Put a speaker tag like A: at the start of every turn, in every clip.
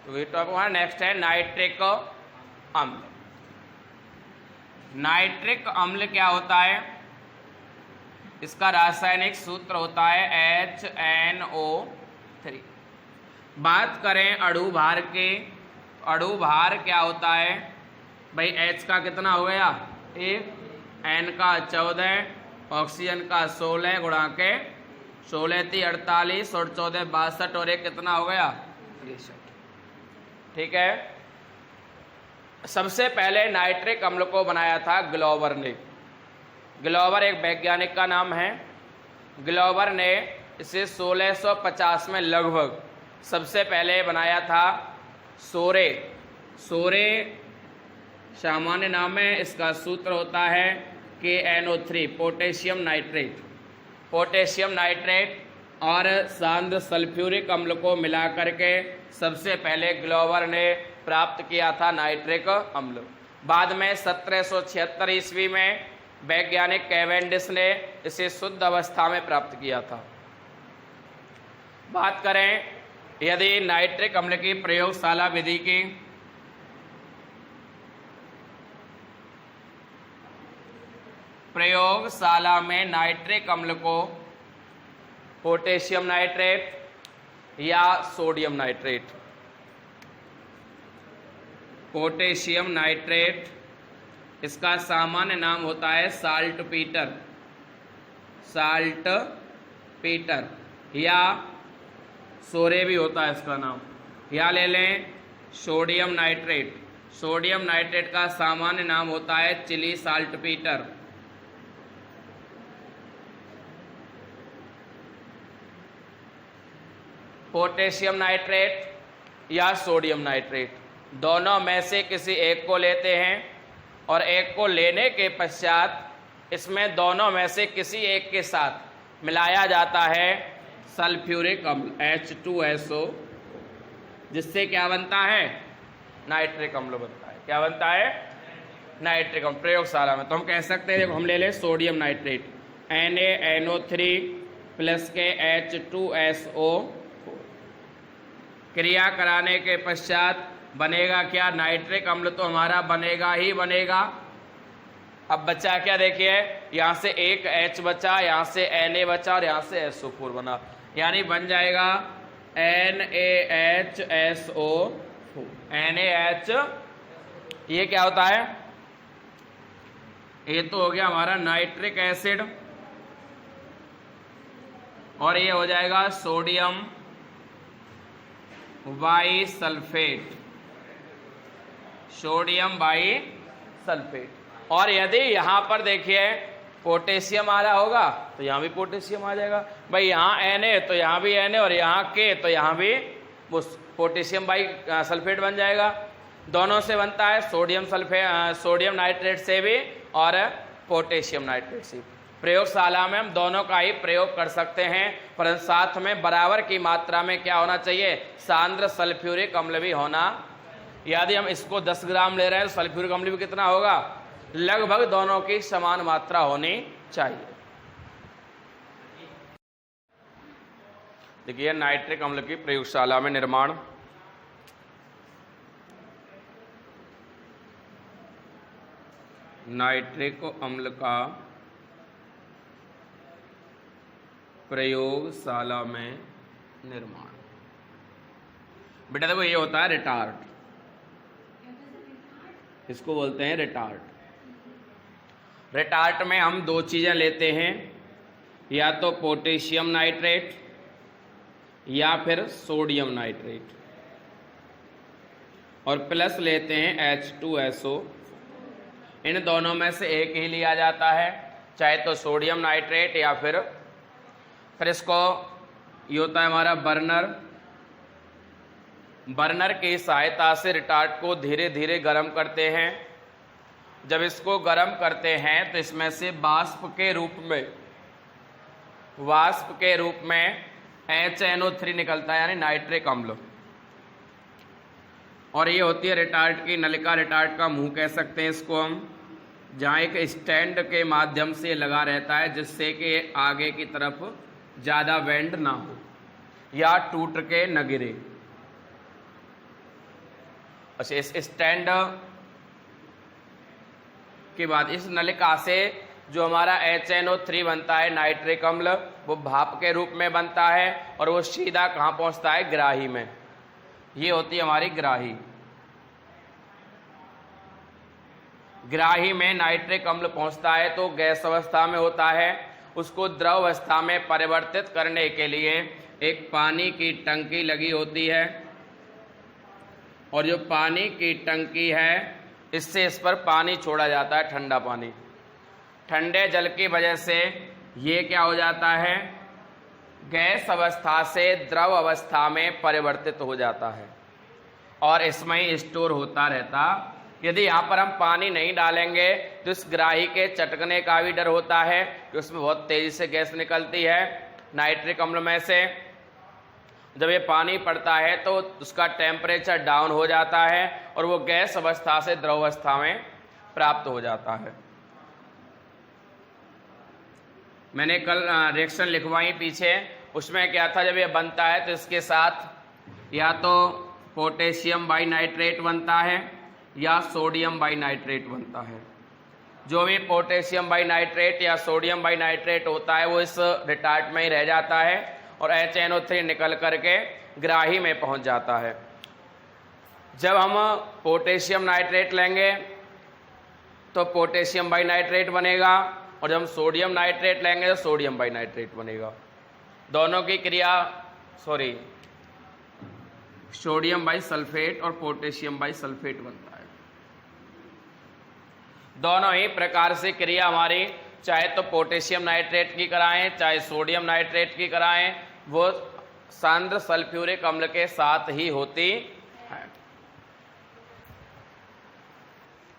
A: वही टॉपिक हमारा नेक्स्ट है नाइट्रिक अम्ल। नाइट्रिक अम्ल क्या होता है? इसका रासायनिक सूत्र होता है HNO3। बात करें अणु भार के, अणु भार क्या होता है भाई? H का कितना हो गया 1, N का 14, ऑक्सीजन का 16 गुणा के 16 × 48 और 14 62 और 1 कितना हो गया 63। ठीक है। सबसे पहले नाइट्रिक अम्ल को बनाया था ग्लोबर ने। ग्लोबर एक वैज्ञानिक का नाम है। ग्लोबर ने इसे 1650 में लगभग सबसे पहले बनाया था। सोरे, सोरे सामान्य नाम है। इसका सूत्र होता है KNO3, potassium nitrate. Potassium nitrate और सांद्र सल्फ्यूरिक अम्ल को मिला करके सबसे पहले ग्लोबर ने प्राप्त किया था नाइट्रिक अम्ल। बाद में 1776 ईस्वी में वैज्ञानिक कैवेंडिश ने इसे शुद्ध अवस्था में प्राप्त किया था। बात करें यदि नाइट्रिक अम्ल की प्रयोगशाला विधि की, प्रयोगशाला में नाइट्रिक अम्ल को पोटेशियम नाइट्रेट या सोडियम नाइट्रेट, पोटेशियम नाइट्रेट, इसका सामान्य नाम होता है साल्टपीटर, साल्टपीटर या सोरे भी होता है इसका नाम, या ले लें सोडियम नाइट्रेट। सोडियम नाइट्रेट का सामान्य नाम होता है चिली साल्टपीटर। पोटेशियम नाइट्रेट या सोडियम नाइट्रेट, दोनों में से किसी एक को लेते हैं और एक को लेने के पश्चात इसमें दोनों में से किसी एक के साथ मिलाया जाता है सल्फ्यूरिक अम्ल H2SO, जिससे क्या बनता है नाइट्रिक अम्ल बनता है। क्या बनता है नाइट्रिक अम्ल प्रयोगशाला में। तो हम कह सकते हैं, देखो हम ले लें सोडियम नाइट्रेट NaNO3 प्लस के H2SO, क्रिया कराने के पश्चात बनेगा क्या नाइट्रिक अम्ल, तो हमारा बनेगा ही बनेगा। अब बचा क्या देखिए, यहाँ से एक H बचा, यहाँ से Na बचा और यहाँ से SO4 बना, यानी बन जाएगा NaHSO4। NaH ये क्या होता है? ये तो हो गया हमारा नाइट्रिक एसिड और ये हो जाएगा sodium by sulphate, sodium by sulphate. और यदि यहाँ पर देखिए पोटेशियम आ रहा होगा तो यहाँ भी पोटेशियम आ जाएगा भाई। यहाँ Na तो यहाँ भी Na और यहाँ K तो यहाँ भी वो पोटेशियम बाई सल्फेट बन जाएगा। दोनों से बनता है सोडियम सल्फेट, सोडियम नाइट्रेट से भी और पोटेशियम नाइट्रेट से। प्रयोगशाला में हम दोनों का ही प्रयोग कर सकते हैं, पर साथ में बराबर की मात्रा में क्या होना चाहिए, सांद्र सल्फ्यूरिक अम्ल भी होना। यदि हम इसको 10 ग्राम ले रहे हैं तो सल्फ्यूरिक अम्ल भी कितना होगा, लगभग दोनों की समान मात्रा होनी चाहिए। देखिए नाइट्रिक अम्ल की प्रयोगशाला में निर्माण। नाइट्रिक अम्ल का प्रयोगशाला में निर्माण। बेटा देखो ये होता है रिटार्ट, इसको बोलते हैं रिटार्ट। रिटार्ट में हम दो चीजें लेते हैं, या तो पोटेशियम नाइट्रेट या फिर सोडियम नाइट्रेट, और प्लस लेते हैं H2SO। इन दोनों में से एक ही लिया जाता है, चाहे तो सोडियम नाइट्रेट या फिर इसको ये होता है हमारा बर्नर। बर्नर की सहायता से रिटार्ट को धीरे धीरे गर्म करते हैं। जब इसको गर्म करते हैं तो इसमें से वाष्प के रूप में HNO3 निकलता है, यानी नाइट्रिक अम्ल। और ये होती है रिटार्ट की नलिका, रिटार्ट का मुंह कह सकते हैं इसको हम, जहाँ एक स्टैंड के माध्यम से लगा रहता है, जिससे कि आगे की तरफ ज़्यादा बेंड ना हो या टूट के न गिरे। अच्छा, इस स्टैंड के बाद इस नलिका से जो हमारा HNO3 बनता है नाइट्रिक अम्ल, वो भाप के रूप में बनता है और वो सीधा कहाँ पहुँचता है? ग्राही में। ये होती है हमारी ग्राही। ग्राही में नाइट्रिक अम्ल पहुँचता है तो गैस अवस्था में होता है। उसको द्रव अवस्था में परिवर्तित करने के लिए एक पानी की टंकी लगी होती है और जो पानी की टंकी है इससे इस पर पानी छोड़ा जाता है, ठंडा पानी। ठंडे जल की वजह से ये क्या हो जाता है? गैस अवस्था से द्रव अवस्था में परिवर्तित हो जाता है और इसमें ही स्टोर होता रहता। यदि यहाँ पर हम पानी नहीं डालेंगे तो इस ग्राही के चटकने का भी डर होता है कि उसमें बहुत तेजी से गैस निकलती है नाइट्रिक अम्ल में से। जब ये पानी पड़ता है तो उसका टेम्परेचर डाउन हो जाता है और वो गैस अवस्था से द्रव अवस्था में प्राप्त हो जाता है। मैंने कल रिएक्शन लिखवाई पीछे, उसमें क्या था, जब ये बनता है तो इसके साथ या तो पोटेशियम बाइनाइट्रेट बनता है या सोडियम बाइनाइट्रेट बनता है। जो भी पोटेशियम बाइनाइट्रेट या सोडियम बाइनाइट्रेट होता है वो इस रिटार्ट में ही रह जाता है और HNO3 निकल करके ग्राही में पहुंच जाता है। जब हम पोटेशियम नाइट्रेट लेंगे तो पोटेशियम बाइनाइट्रेट बनेगा और जब हम सोडियम नाइट्रेट लेंगे तो सोडियम बाइनाइट्रेट बनेगा। दोनों की क्रिया सोडियम बाइसल्फेट और पोटेशियम बाइसल्फेट बनता है। दोनों ही प्रकार से क्रिया हमारी, चाहे तो पोटेशियम नाइट्रेट की कराएं चाहे सोडियम नाइट्रेट की कराएं, वो सांद्र सल्फ्यूरिक अम्ल के साथ ही होती है।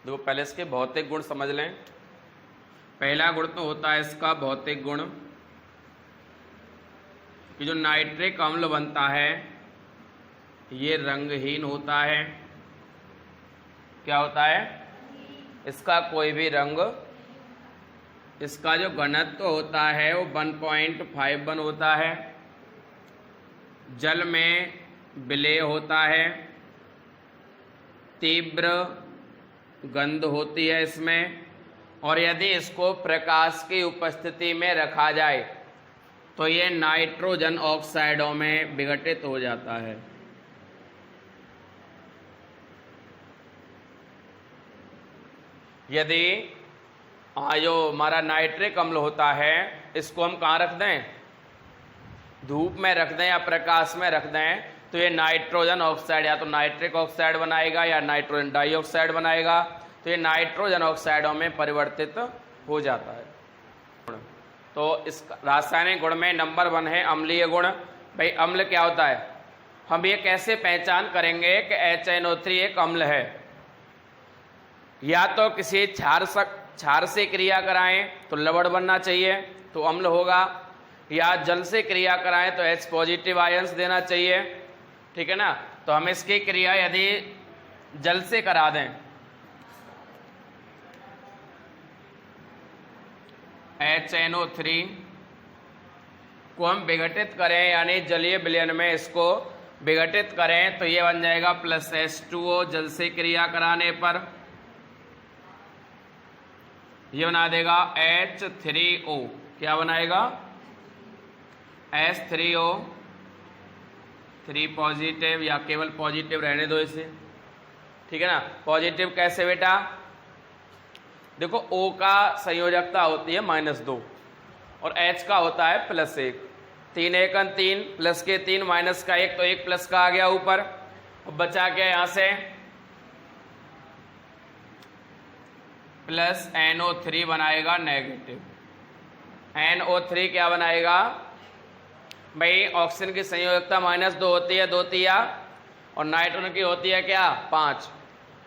A: देखो पहले इसके भौतिक गुण समझ लें। पहला गुण तो होता है इसका भौतिक गुण कि जो नाइट्रिक अम्ल बनता है ये रंगहीन होता है। क्या होता है? इसका कोई भी रंग, इसका जो घनत्व होता है वो 1.51 होता है। जल में विलेय होता है, तीव्र गंध होती है इसमें, और यदि इसको प्रकाश की उपस्थिति में रखा जाए तो ये नाइट्रोजन ऑक्साइडों में विघटित हो जाता है। यदि जो हमारा नाइट्रिक अम्ल होता है इसको हम कहाँ रख दें? धूप में रख दें या प्रकाश में रख दें तो ये नाइट्रोजन ऑक्साइड या तो नाइट्रिक ऑक्साइड बनाएगा या नाइट्रोजन डाइऑक्साइड बनाएगा। तो ये नाइट्रोजन ऑक्साइडों में परिवर्तित हो जाता है। तो इस रासायनिक गुण में नंबर 1 है अम्लीय गुण। भाई अम्ल क्या होता है? हम ये कैसे पहचान करेंगे कि HNO3 एक अम्ल है? या तो किसी क्षार से क्रिया कराएं तो लवण बनना चाहिए तो अम्ल होगा, या जल से क्रिया कराएं तो H पॉजिटिव आयंस देना चाहिए। ठीक है ना? तो हम इसकी क्रिया यदि जल से करा दें, HNO3 को हम विघटित करें यानी जलीय विलयन में इसको विघटित करें तो ये बन जाएगा प्लस H2O। जल से क्रिया कराने पर ये बना देगा H3O। क्या बनाएगा? H3O, 3 पॉजिटिव, या केवल पॉजिटिव रहने दो इसे। ठीक है ना? पॉजिटिव कैसे बेटा? देखो O का संयोजकता होती है -2 और H का होता है +1। 3 1 3, प्लस के 3 माइनस का 1 तो 1 प्लस का आ गया ऊपर। अब बचा क्या यहाँ से? प्लस NO3 बनाएगा नेगेटिव। NO3 क्या बनाएगा? भाई ऑक्सीजन की संयोजकता -2 होती है 2 तिया, और नाइट्रोजन की होती है क्या? 5।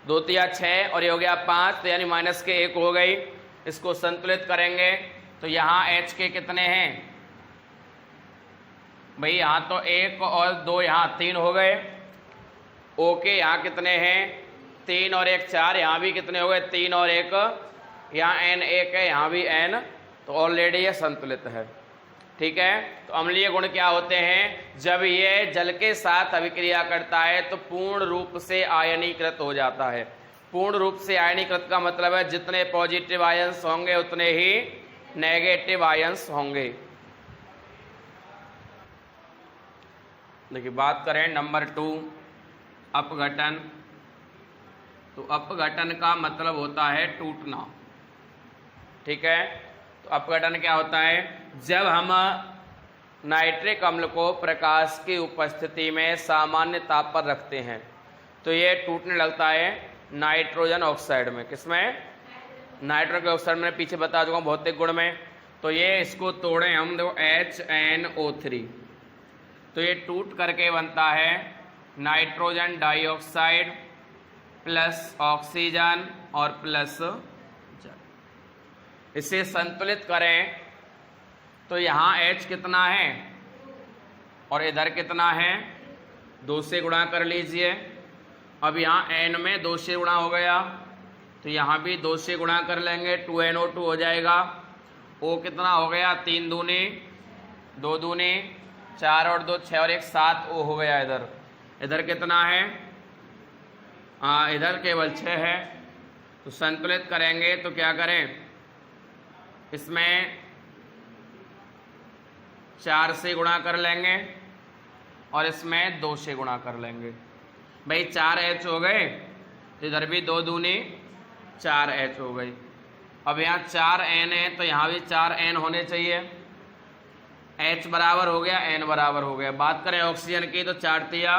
A: 2 तिया 6 और ये हो गया 5, तो यानी माइनस के 1 हो गई। इसको संतुलित करेंगे तो यहाँ H के कितने हैं? भाई यहाँ तो 1 और 2, यहाँ 3 हो गए। O के यहाँ कितने हैं? 3 और 1 4, यहाँ भी कितने हो गए? 3 और 1, यहाँ N 1 है, यहाँ भी N, तो ऑलरेडी ये संतुलित है। ठीक है। तो अम्लीय गुण क्या होते हैं? जब ये जल के साथ अभिक्रिया करता है तो पूर्ण रूप से आयनीकृत हो जाता है। पूर्ण रूप से आयनीकृत का मतलब है जितने पॉजिटिव आयंस होंगे उतने ही नेगेटिव आयंस होंगे। देखिए बात करें नंबर 2 अपघटन। तो अपघटन का मतलब होता है टूटना, ठीक है। तो अपघटन क्या होता है? जब हम नाइट्रिक अम्ल को प्रकाश की उपस्थिति में सामान्य ताप पर रखते हैं तो ये टूटने लगता है नाइट्रोजन ऑक्साइड में। किसमें? नाइट्रोजन ऑक्साइड में पीछे बता दूंगा भौतिक गुण में। तो ये इसको तोड़ें हम, देखो HNO3, तो ये टूट करके बनता है नाइट्रोजन डाइऑक्साइड प्लस ऑक्सीजन और प्लस जल। इसे संतुलित करें तो यहाँ H कितना है और इधर कितना है, 2 से गुणा कर लीजिए। अब यहाँ N में 2 से गुणा हो गया तो यहाँ भी 2 से गुणा कर लेंगे, 2NO2 हो जाएगा। O कितना हो गया, 3 दूनी 2 दूनी 4 और 2 6 और 1 7 O हो गया। इधर कितना है? इधर केवल 6 है। तो संतुलित करेंगे तो क्या करें, इसमें 4 से गुणा कर लेंगे और इसमें 2 से गुणा कर लेंगे। भाई 4H हो गए, तो इधर भी 2 दूनी 4H हो गई। अब यहाँ 4N है तो यहाँ भी 4N होने चाहिए। H बराबर हो गया, N बराबर हो गया। बात करें ऑक्सीजन की तो 4 तिया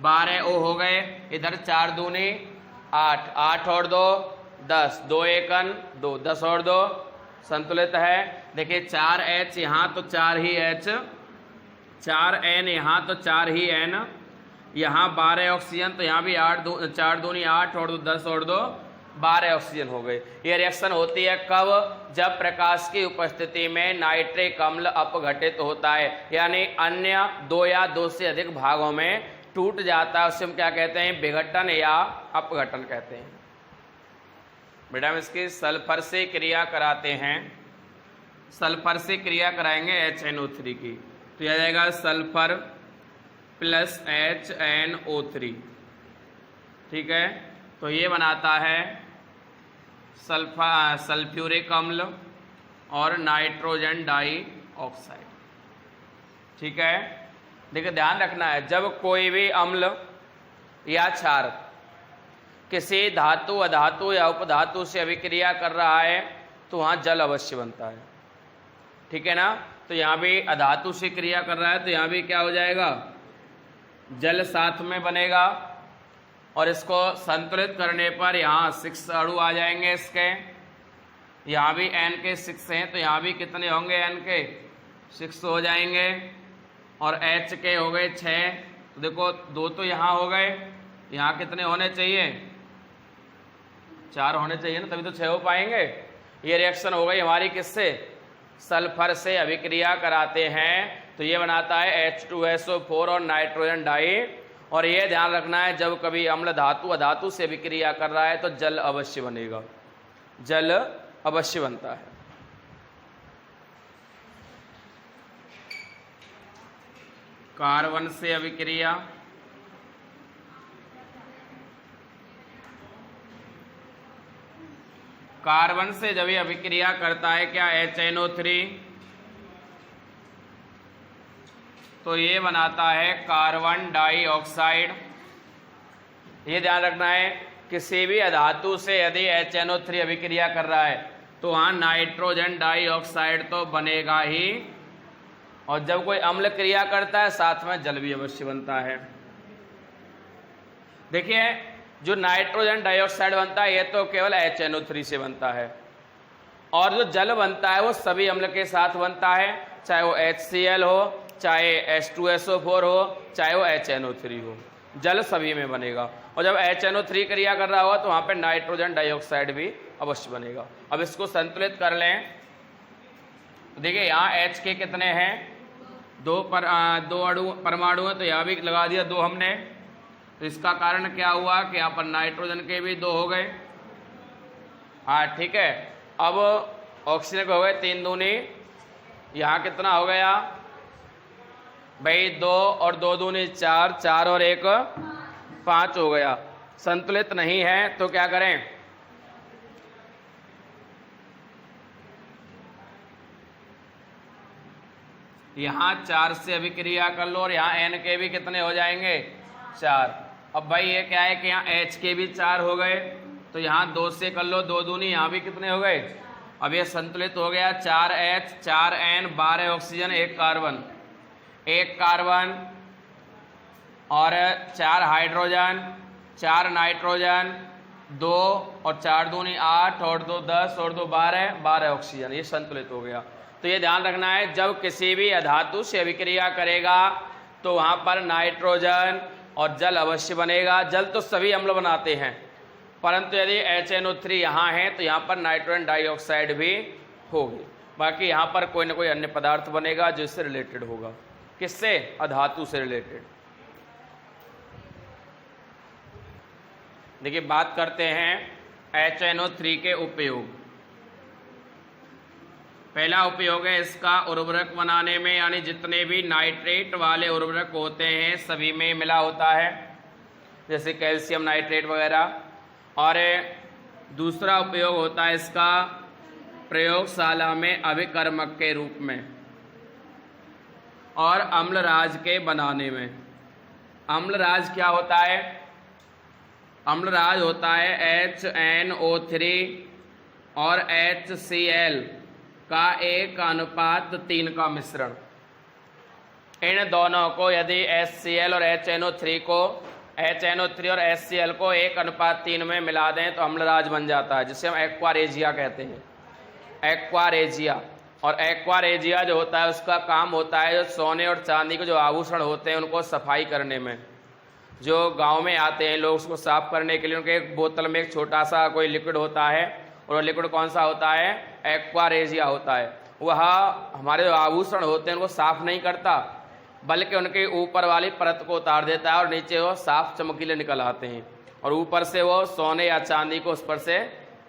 A: 12 O हो गए। इधर 4 दूनी 8, 8 और 2 10, 2 एकन 2, 10 और 2 संतुलित है। देखिए 4H यहाँ तो 4 ही H, 4N यहाँ तो 4 ही N, यहाँ 12 ऑक्सीजन तो यहाँ भी 4 दूनी 8 और 2 10 और 2 12 ऑक्सीजन हो गए। ये रिएक्शन होती है कब? जब प्रकाश की उपस्थिति में नाइट्रिक अम्ल अपघटित होता है, यानी अन्य 2 या 2 से अधिक भागों में टूट जाता है। उसे हम क्या कहते हैं? विघटन या अपघटन कहते हैं। बेटा हम इसकी सल्फर से क्रिया कराते हैं, सल्फर से क्रिया कराएंगे HNO3 की, तो यह जाएगा सल्फर प्लस HNO3, ठीक है। तो ये बनाता है सल्फ्यूरिक अम्ल और नाइट्रोजन डाइऑक्साइड, ठीक है। देखिए ध्यान रखना है, जब कोई भी अम्ल या क्षार किसी धातु अधातु या उपधातु से अभिक्रिया कर रहा है तो वहाँ जल अवश्य बनता है, ठीक है ना। तो यहाँ भी अधातु से क्रिया कर रहा है तो यहाँ भी क्या हो जाएगा, जल साथ में बनेगा। और इसको संतुलित करने पर यहाँ 6 अणु आ जाएंगे इसके, यहाँ भी N के 6 हैं तो यहाँ भी कितने होंगे, N के 6 हो जाएंगे। और H के हो गए 6, तो देखो 2 तो यहाँ हो गए, यहाँ कितने होने चाहिए, 4 होने चाहिए ना, तभी तो 6 हो पाएंगे। ये रिएक्शन हो गई हमारी किससे, सल्फर से अभिक्रिया कराते हैं तो ये बनाता है H2SO4 और नाइट्रोजन डाई। और ये ध्यान रखना है जब कभी अम्ल धातु अधातु से अभिक्रिया कर रहा है तो जल अवश्य बनेगा, जल अवश्य बनता है। कार्बन से अभिक्रिया, कार्बन से जब ये अभिक्रिया करता है क्या, HNO3, तो ये बनाता है कार्बन डाइऑक्साइड। ये ध्यान रखना है किसी भी अधातु से यदि HNO3 अभिक्रिया कर रहा है तो वहाँ नाइट्रोजन डाइऑक्साइड तो बनेगा ही, और जब कोई अम्ल क्रिया करता है साथ में जल भी अवश्य बनता है। देखिए जो नाइट्रोजन डाइऑक्साइड बनता है ये तो केवल HNO3 से बनता है, और जो जल बनता है वो सभी अम्ल के साथ बनता है, चाहे वो HCl हो, चाहे H2SO4 हो, चाहे वो HNO3 हो, जल सभी में बनेगा। और जब HNO3 क्रिया कर रहा होगा तो वहाँ पे नाइट्रोजन डाइऑक्साइड भी अवश्य बनेगा। अब इसको संतुलित कर लें, देखिए यहाँ H के कितने हैं, 2 अणु परमाणु हैं तो यहाँ भी लगा दिया 2 हमने। तो इसका कारण क्या हुआ कि यहाँ पर नाइट्रोजन के भी 2 हो गए, हाँ ठीक है। अब ऑक्सीजन के हो गए 3 दूनी यहाँ कितना हो गया भाई? 2 और 2 दूनी 4, 4 और 1 5 हो गया। संतुलित नहीं है तो क्या करें? यहाँ 4 से अभिक्रिया कर लो और यहाँ n के भी कितने हो जाएंगे? 4। अब भाई ये क्या है कि यहाँ H के भी 4 हो गए, तो यहाँ 2 से कर लो, 2 दूनी यहाँ भी कितने हो गए? अब ये संतुलित हो गया। 4H 4N 12 oxygen 1 carbon, 1 carbon और 4 हाइड्रोजन, 4 नाइट्रोजन, 2 और 4 दूनी 8 और 2 10 और 2 12, 12 ऑक्सीजन। ये संतुलित हो गया। तो ये ध्यान रखना है, जब किसी भी अधातु से अभिक्रिया करेगा तो वहाँ पर नाइट्रोजन और जल अवश्य बनेगा। जल तो सभी अम्ल बनाते हैं, परंतु यदि HNO3 यहाँ है तो यहाँ पर नाइट्रोजन डाइऑक्साइड भी होगी। बाकी यहाँ पर कोई ना कोई अन्य पदार्थ बनेगा जो इससे रिलेटेड होगा। किससे? अधातु से रिलेटेड। देखिए, बात करते हैं HNO3 के उपयोग। पहला उपयोग है इसका उर्वरक बनाने में, यानी जितने भी नाइट्रेट वाले उर्वरक होते हैं सभी में मिला होता है, जैसे कैल्शियम नाइट्रेट वगैरह। और दूसरा उपयोग होता है इसका प्रयोगशाला में अभिकर्मक के रूप में और अम्लराज के बनाने में। अम्लराज क्या होता है? अम्लराज होता है HNO3 और HCl का 1:3 का मिश्रण। इन दोनों को यदि HCl और HNO3 और HCl को 1:3 में मिला दें तो अम्लराज बन जाता है, जिसे हम एक्वारेजिया कहते हैं। एक्वारेजिया। और एक्वारेजिया जो होता है उसका काम होता है जो सोने और चांदी के जो आभूषण होते हैं उनको सफाई करने में। जो गांव में आते हैं लोग उसको साफ करने के लिए उनके एक बोतल में एक छोटा सा कोई लिक्विड होता है, और लिक्विड कौन सा होता है? एक्वारेजिया होता है। वह हमारे जो आभूषण होते हैं उनको साफ नहीं करता, बल्कि उनके ऊपर वाली परत को उतार देता है और नीचे वो साफ चमकीले निकल आते हैं, और ऊपर से वो सोने या चांदी को उस पर से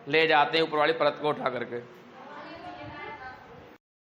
A: ले जाते हैं ऊपर वाली परत को उठा करके।